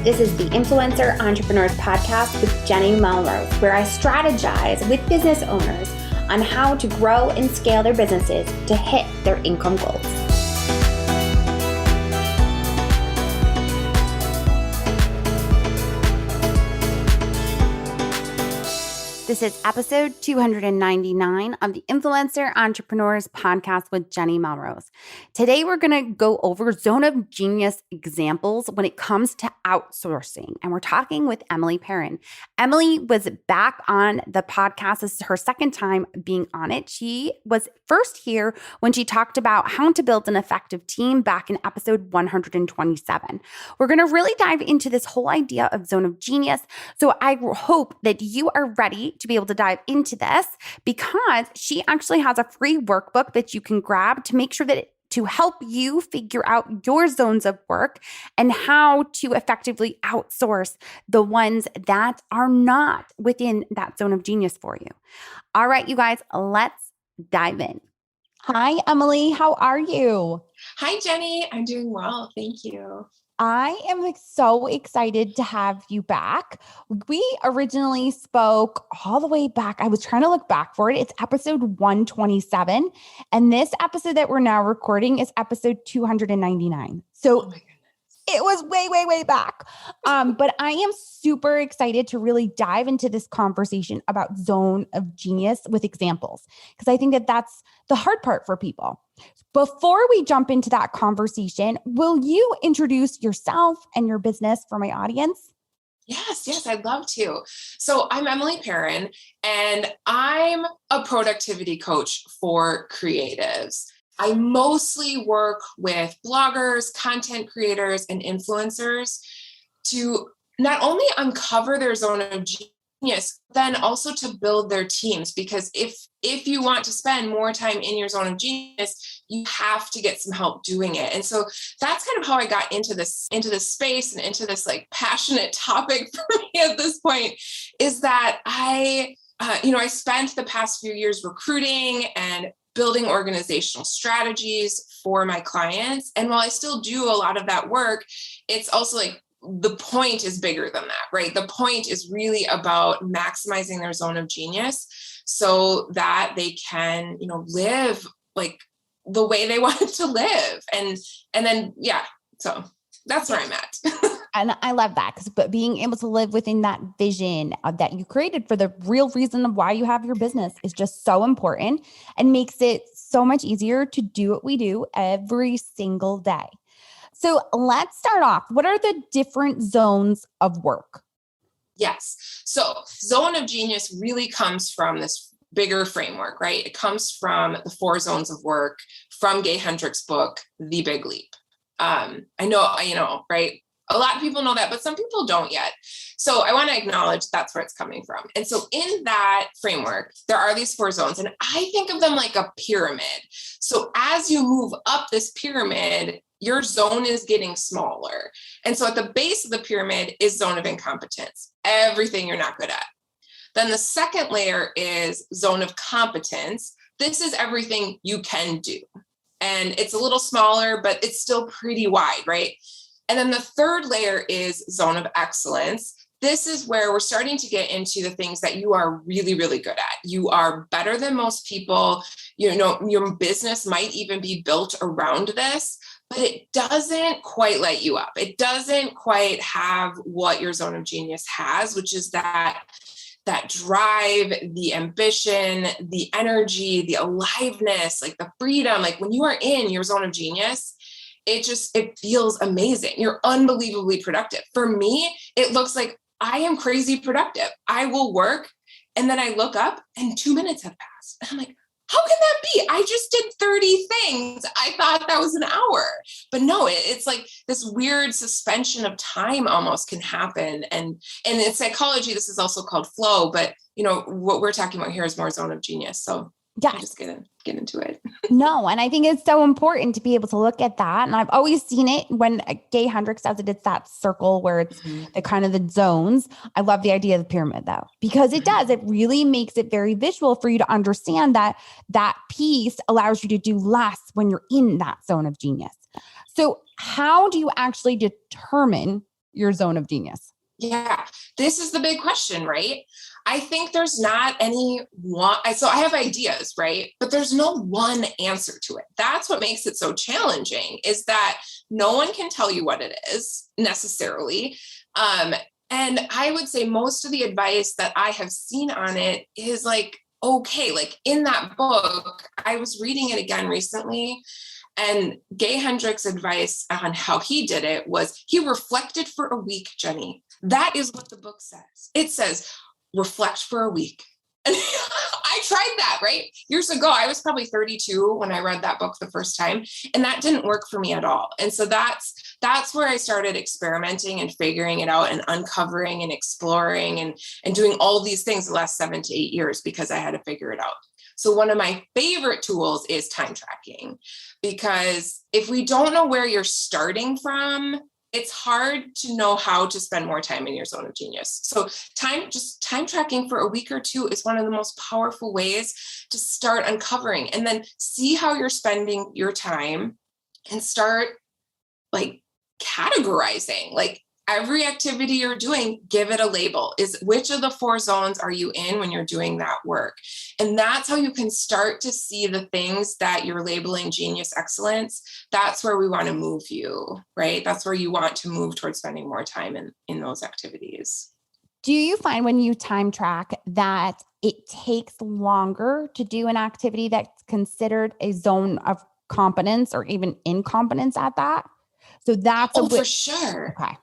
This is the Influencer Entrepreneurs Podcast with Jenny Melrose, where I strategize with business owners on how to grow and scale their businesses to hit their income goals. This is episode 299 of the Influencer Entrepreneurs Podcast with Jenny Melrose. Today, we're going to go over zone of genius examples when it comes to outsourcing. And we're talking with Emily Perron. Emily was back on the podcast. This is her second time being on it. She was first here when she talked about how to build an effective team back in episode 127. We're going to really dive into this whole idea of zone of genius. So I hope that you are ready to be able to dive into this, because she actually has a free workbook that you can grab to make sure that to help you figure out your zones of work and how to effectively outsource the ones that are not within that zone of genius for you. All right, you guys, let's dive in. Hi, Emily. How are you? Hi, Jenny. I'm doing well. Thank you. I am so excited to have you back. We originally spoke all the way back. I was trying to look back for it. It's episode 127. And this episode that we're now recording is episode 299. So it was way, way, way back. But I am super excited to really dive into this conversation about zone of genius with examples, because I think that that's the hard part for people. Before we jump into that conversation, will you introduce yourself and your business for my audience? Yes, I'd love to. So I'm Emily Perron, and I'm a productivity coach for creatives. I mostly work with bloggers, content creators, and influencers to not only uncover their zone of genius, then also to build their teams. Because if you want to spend more time in your zone of genius, you have to get some help doing it. And so that's kind of how I got into this space and into this like passionate topic for me at this point, is that I spent the past few years recruiting and building organizational strategies for my clients. And while I still do a lot of that work, it's also like the point is bigger than that, right? The point is really about maximizing their zone of genius so that they can, live like the way they want to live. So that's where I'm at. And I love that, but being able to live within that vision that you created for the real reason of why you have your business is just so important and makes it so much easier to do what we do every single day. So let's start off. What are the different zones of work? Yes. So zone of genius really comes from this bigger framework, right? It comes from the 4 zones of work from Gay Hendricks' book, The Big Leap. I know, right? A lot of people know that, but some people don't yet. So I want to acknowledge that's where it's coming from. And so in that framework, there are these 4 zones, and I think of them like a pyramid. So as you move up this pyramid, your zone is getting smaller. And so at the base of the pyramid is zone of incompetence, everything you're not good at. Then the second layer is zone of competence. This is everything you can do. And it's a little smaller, but it's still pretty wide, right? And then the third layer is zone of excellence. This is where we're starting to get into the things that you are really, really good at. You are better than most people. Your business might even be built around this, but it doesn't quite light you up. It doesn't quite have what your zone of genius has, which is that drive, the ambition, the energy, the aliveness, like the freedom. Like when you are in your zone of genius, it feels amazing. You're unbelievably productive. For me, it looks like I am crazy productive. I will work and then I look up and 2 minutes have passed. And I'm like, how can that be? I just did 30 things. I thought that was an hour. But no, it's like this weird suspension of time almost can happen. And in psychology, this is also called flow. But what we're talking about here is more zone of genius. So I Yes. just get into it. No, and I think it's so important to be able to look at that. And I've always seen it when Gay Hendricks does it. It's that circle where it's the kind of the zones. I love the idea of the pyramid though, because it does. It really makes it very visual for you to understand that that piece allows you to do less when you're in that zone of genius. So how do you actually determine your zone of genius? Yeah, this is the big question, right? I think there's not any one. So I have ideas, right? But there's no one answer to it. That's what makes it so challenging, is that no one can tell you what it is necessarily. And I would say most of the advice that I have seen on it is like, okay, like in that book, I was reading it again recently. And Gay Hendricks' advice on how he did it was he reflected for a week, Jenny. That is what the book says. It says, reflect for a week. And I tried that, right? Years ago, I was probably 32 when I read that book the first time, and that didn't work for me at all. And so that's where I started experimenting and figuring it out and uncovering and exploring and doing all these things the last 7 to 8 years, because I had to figure it out. So one of my favorite tools is time tracking, because if we don't know where you're starting from, it's hard to know how to spend more time in your zone of genius. So time tracking for a week or two is one of the most powerful ways to start uncovering, and then see how you're spending your time and start like categorizing, like every activity you're doing, give it a label. Is which of the 4 zones are you in when you're doing that work? And that's how you can start to see the things that you're labeling genius excellence. That's where we want to move you, right? That's where you want to move towards spending more time in those activities. Do you find when you time track that it takes longer to do an activity that's considered a zone of competence or even incompetence at that? So that's for sure. Okay.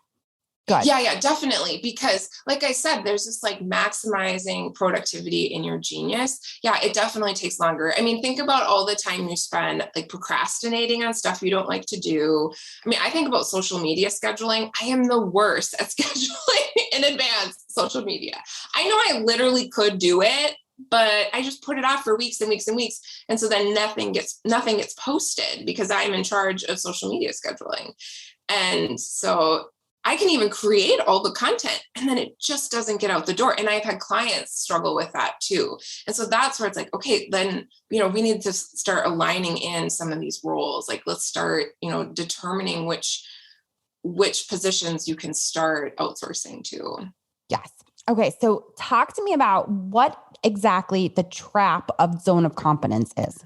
Good. Yeah, definitely. Because like I said, there's this like maximizing productivity in your genius. Yeah, it definitely takes longer. I mean, think about all the time you spend like procrastinating on stuff you don't like to do. I mean, I think about social media scheduling. I am the worst at scheduling in advance social media. I know I literally could do it, but I just put it off for weeks and weeks and weeks. And so then nothing gets posted because I'm in charge of social media scheduling. And so I can even create all the content and then it just doesn't get out the door. And I've had clients struggle with that too. And so that's where it's like, okay, then, we need to start aligning in some of these roles. Like, let's start, determining which positions you can start outsourcing to. Yes. Okay. So talk to me about what exactly the trap of zone of competence is.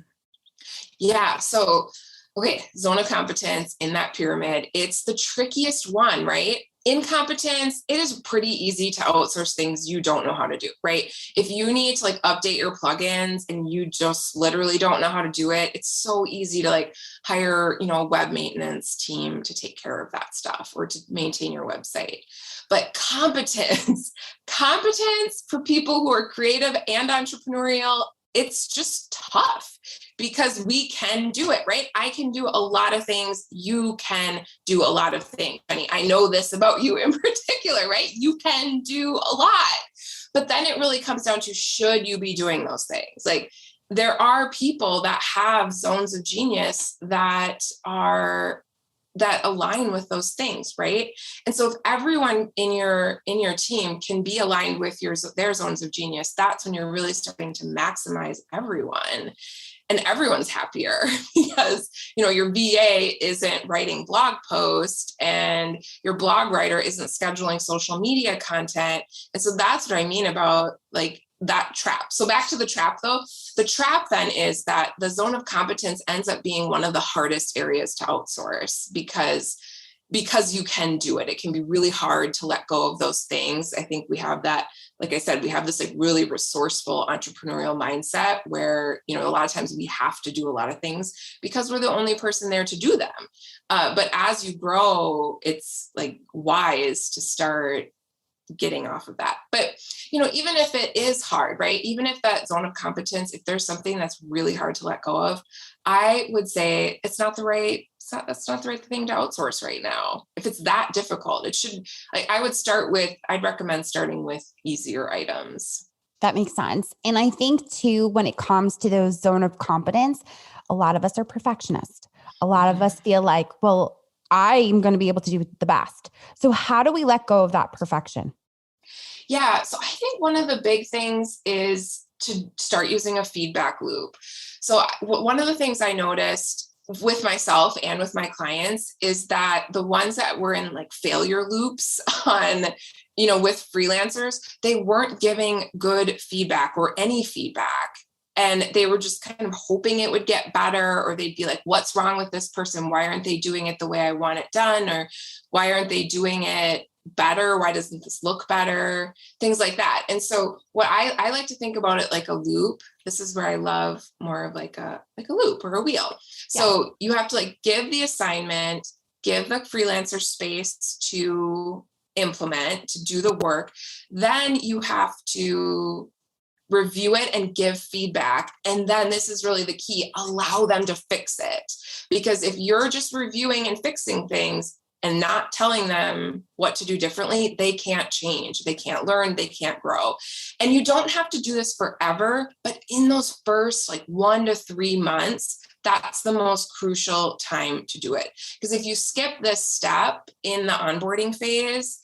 Yeah. So okay, zone of competence in that pyramid, it's the trickiest one, right? Incompetence, it is pretty easy to outsource things you don't know how to do, right? If you need to like update your plugins and you just literally don't know how to do it, it's so easy to like hire, a web maintenance team to take care of that stuff or to maintain your website. But competence for people who are creative and entrepreneurial, it's just tough because we can do it, right? I can do a lot of things. You can do a lot of things. I know this about you in particular, right? You can do a lot, but then it really comes down to, should you be doing those things? Like, there are people that have zones of genius that align with those things, right? And so if everyone in your team can be aligned with their zones of genius, that's when you're really starting to maximize everyone. And everyone's happier because, your VA isn't writing blog posts and your blog writer isn't scheduling social media content. And so that's what I mean about like that trap. So back to the trap though, the trap then is that the zone of competence ends up being one of the hardest areas to outsource because you can do it. It can be really hard to let go of those things. I think we have that, like I said, we have this like really resourceful entrepreneurial mindset where, a lot of times we have to do a lot of things because we're the only person there to do them. But as you grow, it's like wise to start getting off of that. But, even if it is hard, right? Even if that zone of competence, if there's something that's really hard to let go of, I would say that's not the right thing to outsource right now. If it's that difficult, it should, I'd recommend starting with easier items. That makes sense. And I think too, when it comes to those zone of competence, a lot of us are perfectionists. A lot of us feel like, well, I'm going to be able to do the best. So how do we let go of that perfection? Yeah. So I think one of the big things is to start using a feedback loop. So one of the things I noticed with myself and with my clients is that the ones that were in like failure loops on, with freelancers, they weren't giving good feedback or any feedback. And they were just kind of hoping it would get better, or they'd be like, what's wrong with this person? Why aren't they doing it the way I want it done? Or why aren't they doing it better? Why doesn't this look better? Things like that. And so what I like to think about it like a loop. This is where I love more of like a loop or a wheel. Yeah. So you have to like give the assignment, give the freelancer space to implement, to do the work. Then you have to review it and give feedback. And then this is really the key, allow them to fix it. Because if you're just reviewing and fixing things and not telling them what to do differently, they can't change, they can't learn, they can't grow. And you don't have to do this forever, but in those first like 1 to 3 months, that's the most crucial time to do it. Because if you skip this step in the onboarding phase,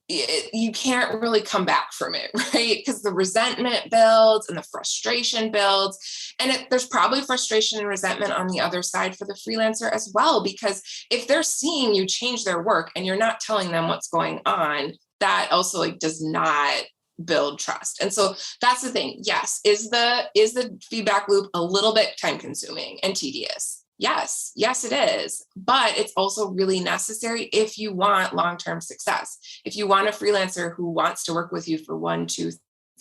you can't really come back from it, right? Because the resentment builds and the frustration builds. And there's probably frustration and resentment on the other side for the freelancer as well, because if they're seeing you change their work and you're not telling them what's going on, that also like does not build trust. And so that's the thing. Yes. Is the feedback loop a little bit time consuming and tedious? Yes, it is. But it's also really necessary if you want long-term success. If you want a freelancer who wants to work with you for 1, 2,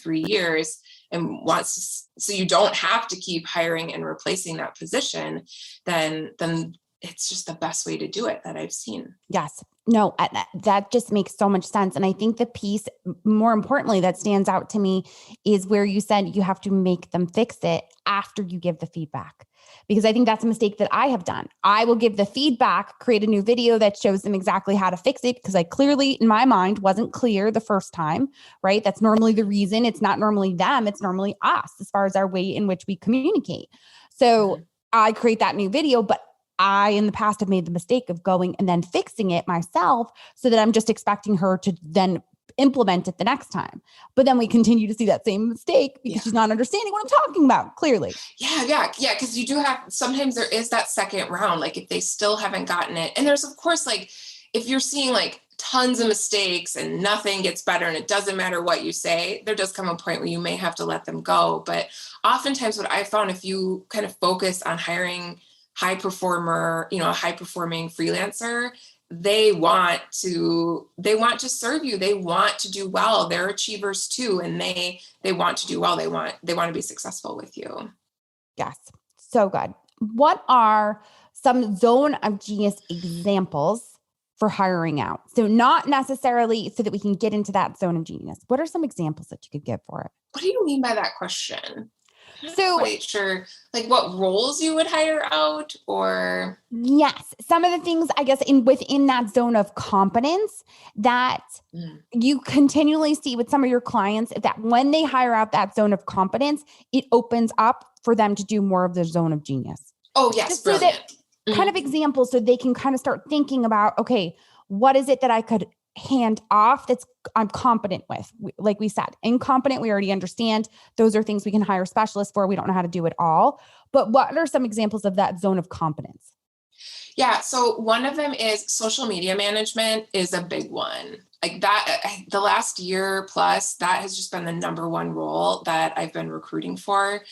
3 years and so you don't have to keep hiring and replacing that position, then it's just the best way to do it that I've seen. Yes. No, that just makes so much sense. And I think the piece, more importantly, that stands out to me is where you said you have to make them fix it after you give the feedback. Because I think that's a mistake that I have done. I will give the feedback, create a new video that shows them exactly how to fix it because I clearly, in my mind, wasn't clear the first time, right? That's normally the reason. It's not normally them. It's normally us as far as our way in which we communicate. So I create that new video, but I, in the past, have made the mistake of going and then fixing it myself so that I'm just expecting her to then implement it the next time. But then we continue to see that same mistake because she's not understanding what I'm talking about, clearly. Yeah. Because you do have, sometimes there is that second round, like if they still haven't gotten it. And there's, of course, like if you're seeing like tons of mistakes and nothing gets better and it doesn't matter what you say, there does come a point where you may have to let them go. But oftentimes what I found, if you kind of focus on hiring a high performing freelancer, they want to serve you. They want to do well. They're achievers too. And they want to do well. They want to be successful with you. Yes. So good. What are some zone of genius examples for hiring out? So not necessarily so that we can get into that zone of genius. What are some examples that you could give for it? What do you mean by that question? So, quite sure, like what roles you would hire out, or yes, some of the things I guess within that zone of competence that you continually see with some of your clients, that when they hire out that zone of competence, it opens up for them to do more of the zone of genius. Oh yes, just brilliant. So that kind of examples, so they can kind of start thinking about, okay, what is it that I could hand off I'm competent with? Like we said, incompetent, we already understand. Those are things we can hire specialists for. We don't know how to do it all. But what are some examples of that zone of competence? Yeah. So one of them is social media management is a big one. Like that, the last year plus, that has just been the number one role that I've been recruiting for,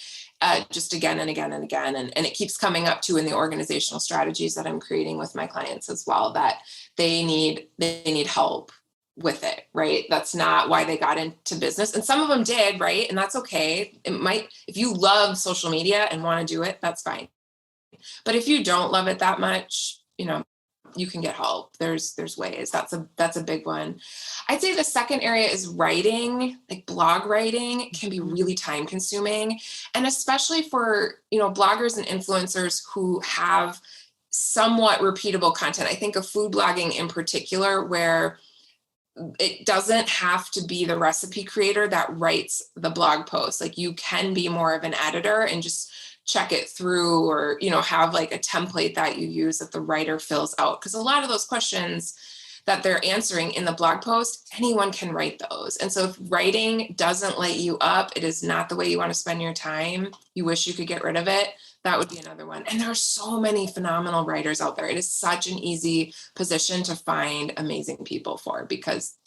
just again and again and again. And it keeps coming up too in the organizational strategies that I'm creating with my clients as well, that they need help with it, right? That's not why they got into business. And some of them did, right? And that's okay. If you love social media and want to do it, that's fine. But if you don't love it that much, you can get help. There's ways. That's a big one. I'd say the second area is writing, like blog writing can be really time consuming. And especially for, bloggers and influencers who have somewhat repeatable content. I think of food blogging in particular, where it doesn't have to be the recipe creator that writes the blog post. Like you can be more of an editor and just check it through, or, have like a template that you use that the writer fills out. Because a lot of those questions that they're answering in the blog post, anyone can write those. And so if writing doesn't light you up, it is not the way you want to spend your time, you wish you could get rid of it, that would be another one. And there are so many phenomenal writers out there. It is such an easy position to find amazing people for, because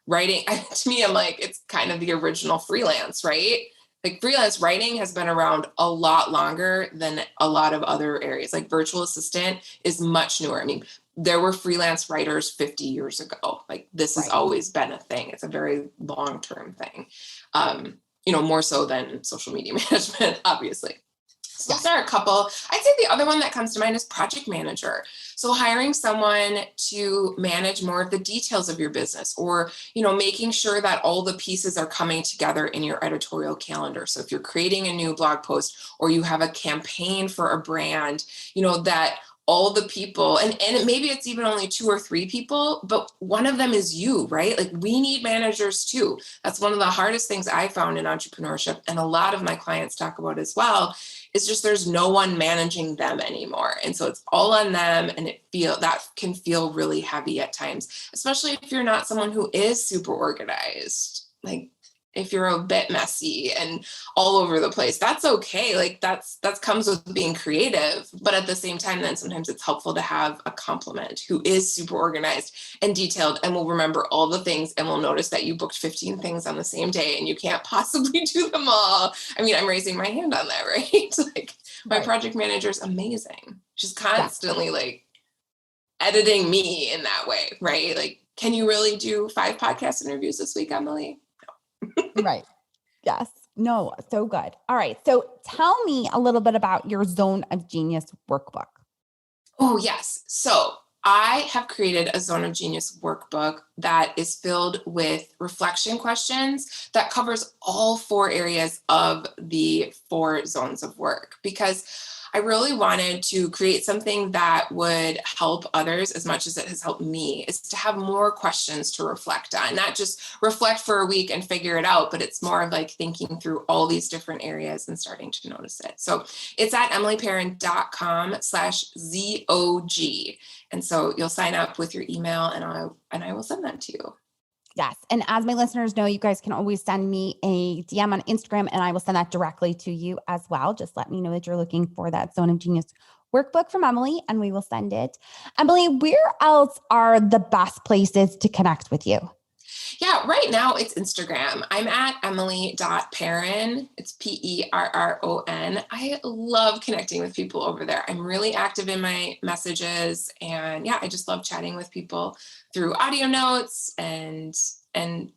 writing, to me, I'm like, it's kind of the original freelance, right? Like freelance writing has been around a lot longer than a lot of other areas. Like virtual assistant is much newer. I mean, there were freelance writers 50 years ago. Like this has always been a thing. It's a very long-term thing, more so than social media management, obviously. So those are a couple. I'd say the other one that comes to mind is project manager. So hiring someone to manage more of the details of your business, or, making sure that all the pieces are coming together in your editorial calendar. So if you're creating a new blog post, or you have a campaign for a brand, that all the people, and maybe it's even only 2 or 3 people, but one of them is you, right? Like we need managers too. That's one of the hardest things I found in entrepreneurship, and a lot of my clients talk about as well, is just there's no one managing them anymore. And so it's all on them, and that can feel really heavy at times, especially if you're not someone who is super organized. Like if you're a bit messy and all over the place, that's okay. Like that comes with being creative. But at the same time, then sometimes it's helpful to have a complement who is super organized and detailed and will remember all the things, and will notice that you booked 15 things on the same day and you can't possibly do them all. I mean, I'm raising my hand on that, right? Like my project manager is amazing. She's constantly like editing me in that way, right? Like, can you really do 5 podcast interviews this week, Emily? Right. Yes. No, so good. All right. So tell me a little bit about your Zone of Genius workbook. Oh, yes. So I have created a Zone of Genius workbook that is filled with reflection questions that covers all 4 areas of the 4 zones of work, because I really wanted to create something that would help others as much as it has helped me, is to have more questions to reflect on, not just reflect for a week and figure it out, but it's more of like thinking through all these different areas and starting to notice it. So it's at emilyperron.com/ZOG. And so you'll sign up with your email, and I will send that to you. Yes. And as my listeners know, you guys can always send me a DM on Instagram, and I will send that directly to you as well. Just let me know that you're looking for that Zone of Genius workbook from Emily, and we will send it. Emily, where else are the best places to connect with you? Yeah, right now it's Instagram. I'm at emily.perron. It's Perron. I love connecting with people over there. I'm really active in my messages, and I just love chatting with people through audio notes and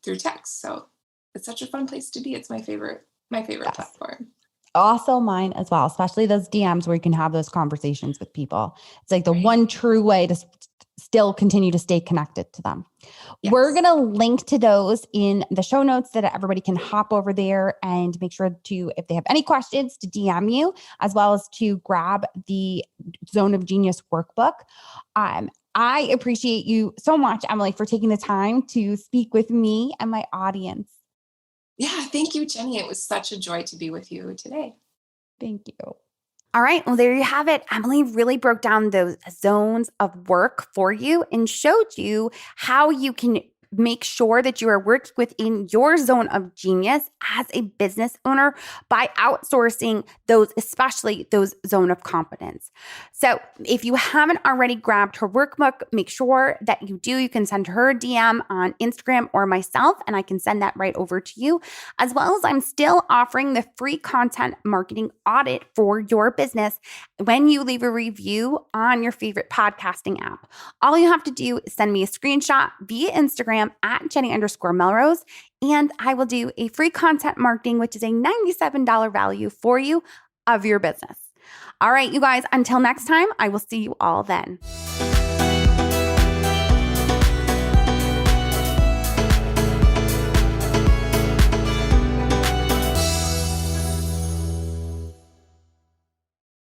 through text. So it's such a fun place to be. It's my favorite platform. Also mine as well, especially those DMs where you can have those conversations with people. It's like the one true way to still continue to stay connected to them. Yes. We're going to link to those in the show notes so that everybody can hop over there and make sure to, if they have any questions, to DM you, as well as to grab the Zone of Genius workbook. I appreciate you so much, Emily, for taking the time to speak with me and my audience. Yeah, thank you, Jenny. It was such a joy to be with you today. Thank you. All right. Well, there you have it. Emily really broke down those zones of work for you and showed you how you can make sure that you are working within your zone of genius as a business owner by outsourcing those, especially those zone of competence. So if you haven't already grabbed her workbook, make sure that you do. You can send her a DM on Instagram or myself, and I can send that right over to you. As well as I'm still offering the free content marketing audit for your business when you leave a review on your favorite podcasting app. All you have to do is send me a screenshot via Instagram at Jenny_Melrose, and I will do a free content marketing, which is a $97 value for you of your business. All right, you guys, until next time, I will see you all then.